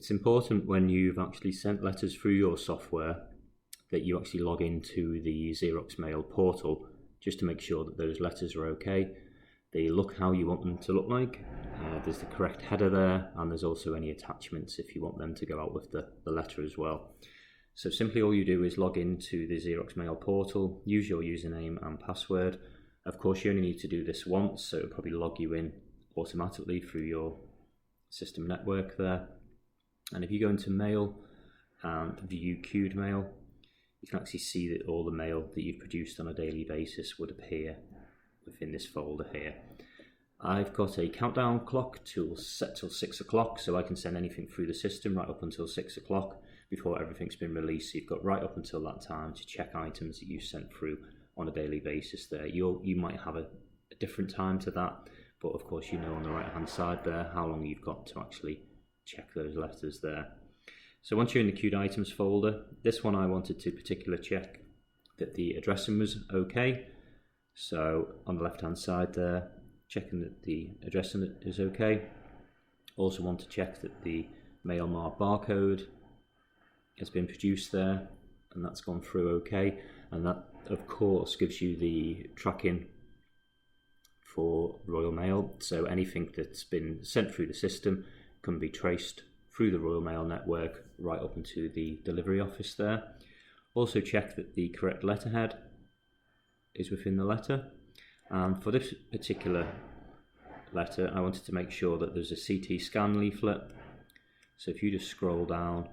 It's important when you've actually sent letters through your software that you actually log into the Xerox Mail portal just to make sure that those letters are okay. They look how you want them to look like. There's the correct header there, and there's also any attachments if you want them to go out with the letter as well. So simply all you do is log into the Xerox Mail portal, use your username and password. Of course you only need to do this once, so it'll probably log you in automatically through your system network there. And if you go into Mail and view queued mail, you can actually see that all the mail that you've produced on a daily basis would appear within this folder here. I've got a countdown clock set till 6 o'clock, so I can send anything through the system right up until 6 o'clock before everything's been released. So you've got right up until that time to check items that you sent through on a daily basis there. You might have a different time to that, but of course you know on the right hand side there how long you've got to actually check those letters there. So once you're in the queued items folder, this one I wanted to particularly check that the addressing was okay. So on the left hand side there, checking that the addressing is okay. Also want to check that the MailMar barcode has been produced there and that's gone through okay, and that of course gives you the tracking for Royal Mail, so anything that's been sent through the system can be traced through the Royal Mail network right up into the delivery office there. Also check that the correct letterhead is within the letter, and for this particular letter I wanted to make sure that there's a CT scan leaflet. So if you just scroll down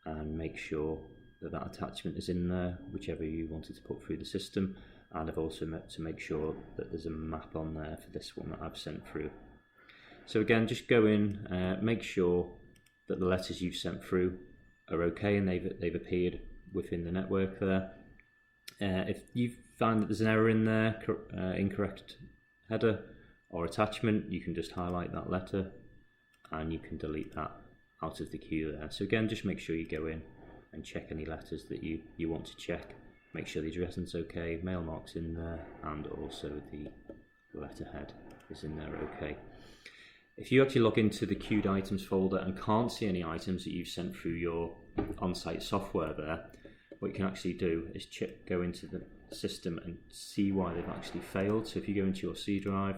and make sure that that attachment is in there, whichever you wanted to put through the system, and I've also meant to make sure that there's a map on there for this one that I've sent through. So again, just go in, make sure that the letters you've sent through are okay and they've appeared within the network there. If you find that there's an error in there, incorrect header or attachment, you can just highlight that letter and you can delete that out of the queue there. So again, just make sure you go in and check any letters that you want to check. Make sure the addressing's okay, mail mark's in there, and also the letterhead is in there okay. If you actually log into the queued items folder and can't see any items that you've sent through your on-site software there, what you can actually do is go into the system and see why they've actually failed. So if you go into your C drive,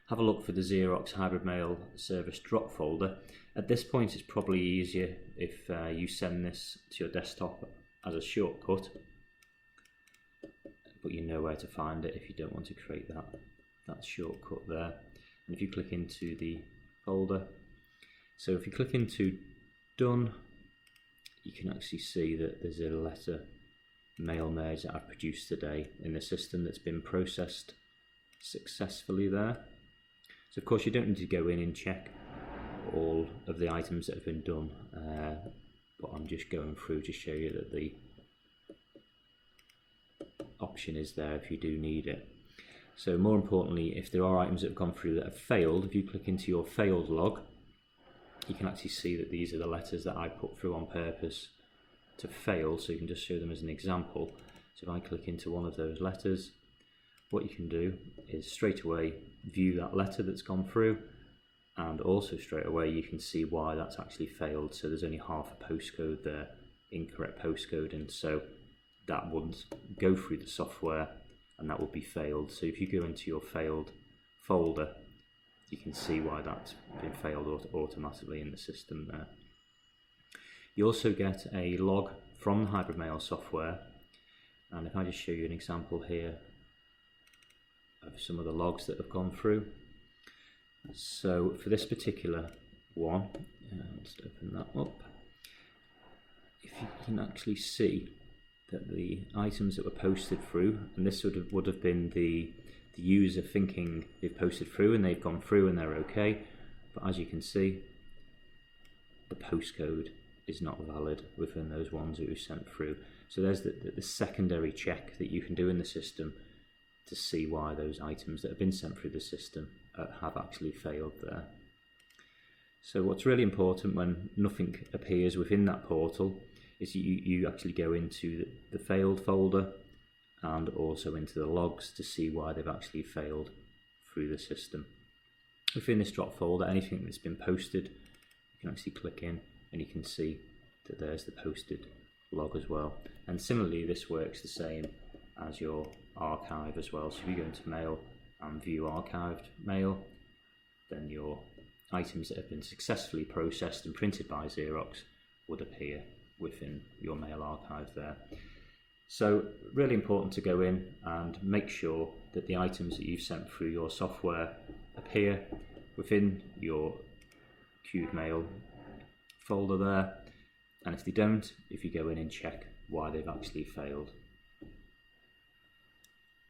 have a look for the Xerox Hybrid Mail Service drop folder. At this point it's probably easier if you send this to your desktop as a shortcut, but you know where to find it if you don't want to create that shortcut there. And if you click into the folder, so if you click into Done, you can actually see that there's a letter mail merge that I've produced today in the system that's been processed successfully there. So of course you don't need to go in and check all of the items that have been done, but I'm just going through to show you that the option is there if you do need it. So more importantly, if there are items that have gone through that have failed, if you click into your failed log, you can actually see that these are the letters that I put through on purpose to fail, so you can just show them as an example. So if I click into one of those letters, what you can do is straight away view that letter that's gone through, and also straight away you can see why that's actually failed. So there's only half a postcode there, incorrect postcode, and so that wouldn't go through the software and that will be failed. So if you go into your failed folder, you can see why that's been failed automatically in the system there. You also get a log from the Hybrid Mail software, and if I just show you an example here of some of the logs that have gone through. So for this particular one, let's open that up. If you can actually see that the items that were posted through, and this would have been the user thinking they've posted through and they've gone through and they're okay, but as you can see, the postcode is not valid within those ones that we sent through. So there's the secondary check that you can do in the system to see why those items that have been sent through the system have actually failed there. So what's really important when nothing appears within that portal is you actually go into the failed folder and also into the logs to see why they've actually failed through the system. Within this drop folder, anything that's been posted you can actually click in and you can see that there's the posted log as well. And similarly, this works the same as your archive as well. So if you go into mail and view archived mail, then your items that have been successfully processed and printed by Xerox would appear within your mail archive there. So really important to go in and make sure that the items that you've sent through your software appear within your queued mail folder there, and if they don't, if you go in and check why they've actually failed.